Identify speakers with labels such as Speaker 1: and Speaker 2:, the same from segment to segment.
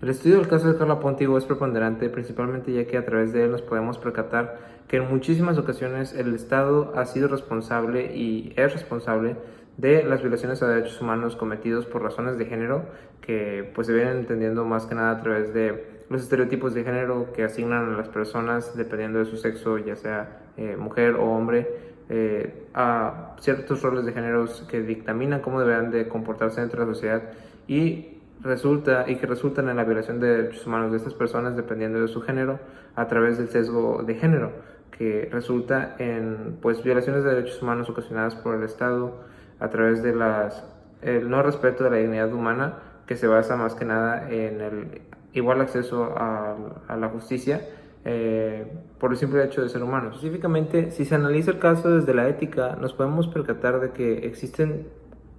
Speaker 1: El estudio del caso de Carla Póntigo es preponderante principalmente ya que a través de él nos podemos percatar que en muchísimas ocasiones el Estado ha sido responsable y es responsable de las violaciones a derechos humanos cometidos por razones de género que pues se vienen entendiendo más que nada a través de los estereotipos de género que asignan a las personas dependiendo de su sexo, ya sea mujer o hombre, a ciertos roles de géneros que dictaminan cómo deberán de comportarse dentro de la sociedad y que resultan en la violación de derechos humanos de estas personas dependiendo de su género a través del sesgo de género que resulta en pues violaciones de derechos humanos ocasionadas por el Estado a través de el no respeto de la dignidad humana que se basa más que nada en el igual acceso a la justicia por el simple hecho de ser humanos. Específicamente, si se analiza el caso desde la ética, nos podemos percatar de que existen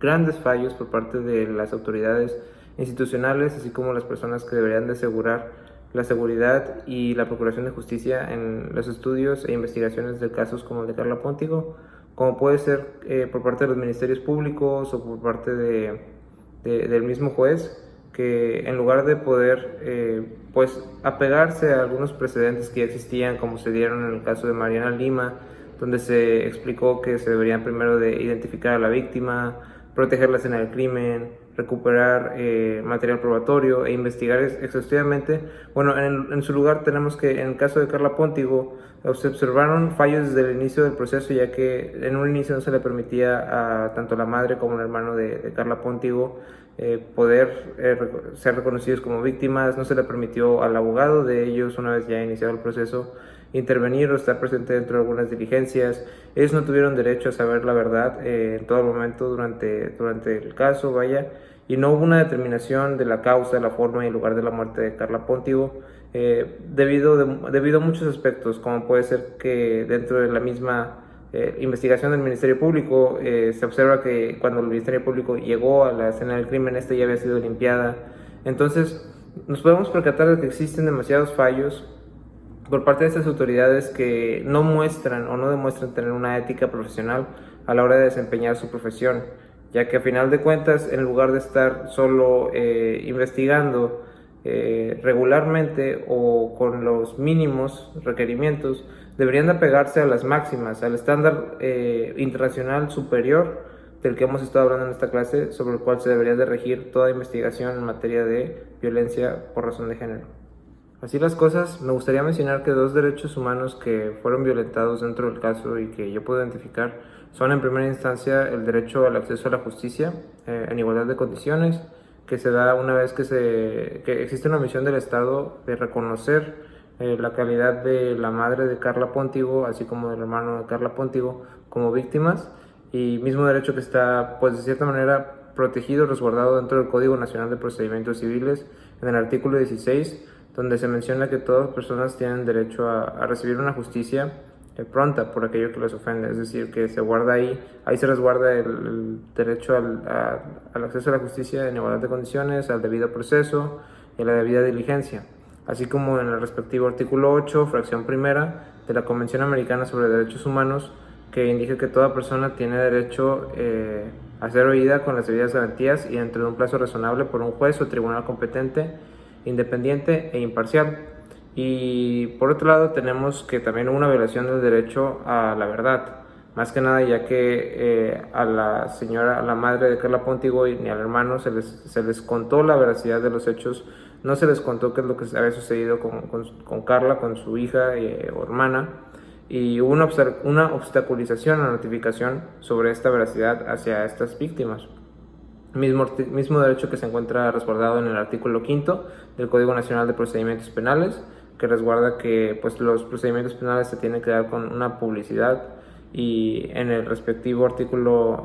Speaker 1: grandes fallos por parte de las autoridades institucionales, así como las personas que deberían de asegurar la seguridad y la procuración de justicia en los estudios e investigaciones de casos como el de Carla Póntigo, como puede ser por parte de los ministerios públicos o por parte del mismo juez, que en lugar de poder pues apegarse a algunos precedentes que ya existían, como se dieron en el caso de Mariana Lima, donde se explicó que se deberían primero de identificar a la víctima, proteger la escena del crimen, recuperar material probatorio e investigar exhaustivamente. Bueno, en su lugar tenemos que en el caso de Carla Póntigo se observaron fallos desde el inicio del proceso, ya que en un inicio no se le permitía a tanto la madre como el hermano de Carla Póntigo poder ser reconocidos como víctimas. No se le permitió al abogado de ellos, una vez ya iniciado el proceso, intervenir o estar presente dentro de algunas diligencias. Ellos no tuvieron derecho a saber la verdad en todo momento durante el caso, vaya, y no hubo una determinación de la causa, la forma y el lugar de la muerte de Carla Póntigo debido a muchos aspectos, como puede ser que dentro de la misma investigación del Ministerio Público se observa que cuando el Ministerio Público llegó a la escena del crimen, esta ya había sido limpiada. Entonces nos podemos percatar de que existen demasiados fallos por parte de estas autoridades que no muestran o no demuestran tener una ética profesional a la hora de desempeñar su profesión, ya que a final de cuentas, en lugar de estar solo investigando regularmente o con los mínimos requerimientos, deberían de apegarse a las máximas, al estándar internacional superior del que hemos estado hablando en esta clase, sobre el cual se debería de regir toda investigación en materia de violencia por razón de género. Así las cosas, me gustaría mencionar que dos derechos humanos que fueron violentados dentro del caso y que yo puedo identificar son en primera instancia el derecho al acceso a la justicia en igualdad de condiciones, que se da una vez que existe una omisión del Estado de reconocer la calidad de la madre de Carla Póntigo, así como del hermano de Carla Póntigo, como víctimas, y mismo derecho que está, pues de cierta manera, protegido, resguardado dentro del Código Nacional de Procedimientos Civiles, en el artículo 16, donde se menciona que todas las personas tienen derecho a recibir una justicia pronta por aquello que les ofende, es decir, que se guarda ahí se resguarda el derecho al acceso a la justicia en igualdad de condiciones, al debido proceso y a la debida diligencia, así como en el respectivo artículo 8, fracción primera de la Convención Americana sobre Derechos Humanos, que indica que toda persona tiene derecho a ser oída con las debidas garantías y dentro de un plazo razonable por un juez o tribunal competente, independiente e imparcial. Y por otro lado tenemos que también hubo una violación del derecho a la verdad, más que nada ya que a la madre de Carla Póntigo ni al hermano se les contó la veracidad de los hechos, no se les contó qué es lo que había sucedido con Carla, con su hija o hermana, y hubo una obstaculización a la notificación sobre esta veracidad hacia estas víctimas. Mismo derecho que se encuentra resguardado en el artículo 5 del Código Nacional de Procedimientos Penales, que resguarda que pues, los procedimientos penales se tienen que dar con una publicidad, y en el respectivo artículo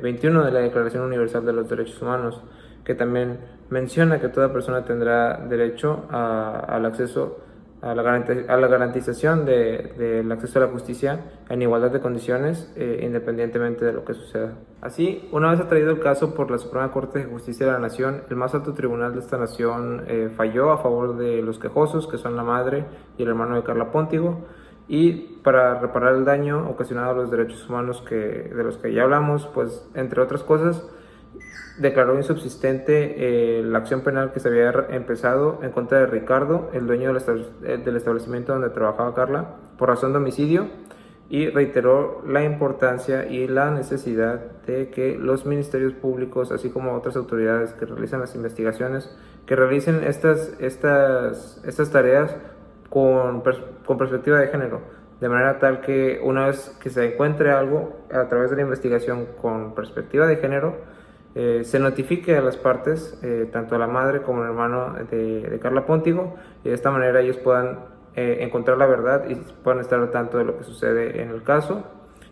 Speaker 1: 21 de la Declaración Universal de los Derechos Humanos, que también menciona que toda persona tendrá derecho al acceso a la garantización del acceso a la justicia en igualdad de condiciones, independientemente de lo que suceda. Así, una vez atraído el caso por la Suprema Corte de Justicia de la Nación, el más alto tribunal de esta nación falló a favor de los quejosos, que son la madre y el hermano de Carla Póntigo, y para reparar el daño ocasionado a los derechos humanos de los que ya hablamos, pues entre otras cosas, declaró insubsistente la acción penal que se había empezado en contra de Ricardo, el dueño del establecimiento donde trabajaba Carla, por razón de homicidio, y reiteró la importancia y la necesidad de que los ministerios públicos, así como otras autoridades que realizan las investigaciones, que realicen estas tareas con perspectiva de género, de manera tal que una vez que se encuentre algo a través de la investigación con perspectiva de género, se notifique a las partes, tanto a la madre como al hermano de Carla Póntigo, y de esta manera ellos puedan encontrar la verdad y puedan estar al tanto de lo que sucede en el caso.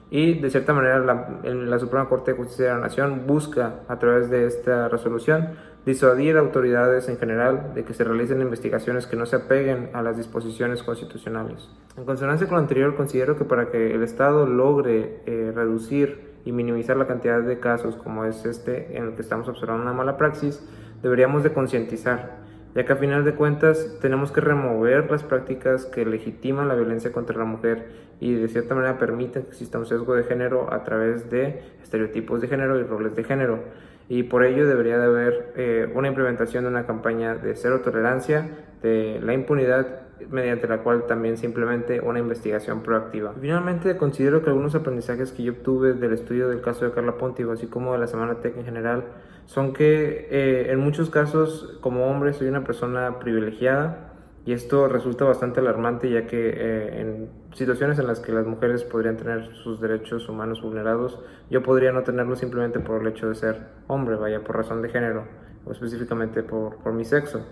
Speaker 1: Y de cierta manera la Suprema Corte de Justicia de la Nación busca, a través de esta resolución, disuadir a autoridades en general de que se realicen investigaciones que no se apeguen a las disposiciones constitucionales. En consonancia con lo anterior, considero que para que el Estado logre reducir y minimizar la cantidad de casos como es este en el que estamos observando una mala praxis, deberíamos de concientizar, ya que a final de cuentas tenemos que remover las prácticas que legitiman la violencia contra la mujer y de cierta manera permiten que exista un sesgo de género a través de estereotipos de género y roles de género. Y por ello debería de haber una implementación de una campaña de cero tolerancia de la impunidad, mediante la cual también se implemente una investigación proactiva. Finalmente, considero que algunos aprendizajes que yo obtuve del estudio del caso de Carla Póntigo, así como de la Semana Tech en general, son que en muchos casos como hombre soy una persona privilegiada, y esto resulta bastante alarmante, ya que en situaciones en las que las mujeres podrían tener sus derechos humanos vulnerados, yo podría no tenerlos simplemente por el hecho de ser hombre, vaya, por razón de género, o específicamente por mi sexo.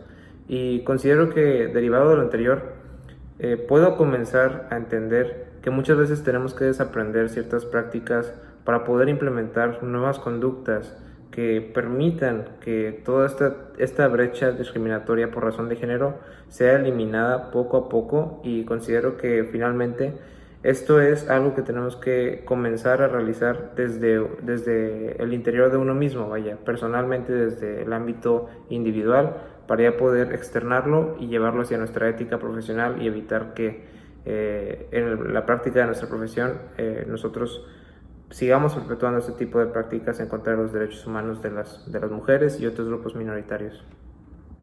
Speaker 1: Y considero que, derivado de lo anterior, puedo comenzar a entender que muchas veces tenemos que desaprender ciertas prácticas para poder implementar nuevas conductas que permitan que toda esta brecha discriminatoria por razón de género sea eliminada poco a poco. Y considero que finalmente esto es algo que tenemos que comenzar a realizar desde el interior de uno mismo, vaya, personalmente, desde el ámbito individual, para ya poder externarlo y llevarlo hacia nuestra ética profesional y evitar que en la práctica de nuestra profesión nosotros sigamos perpetuando este tipo de prácticas en contra de los derechos humanos de las mujeres y otros grupos minoritarios.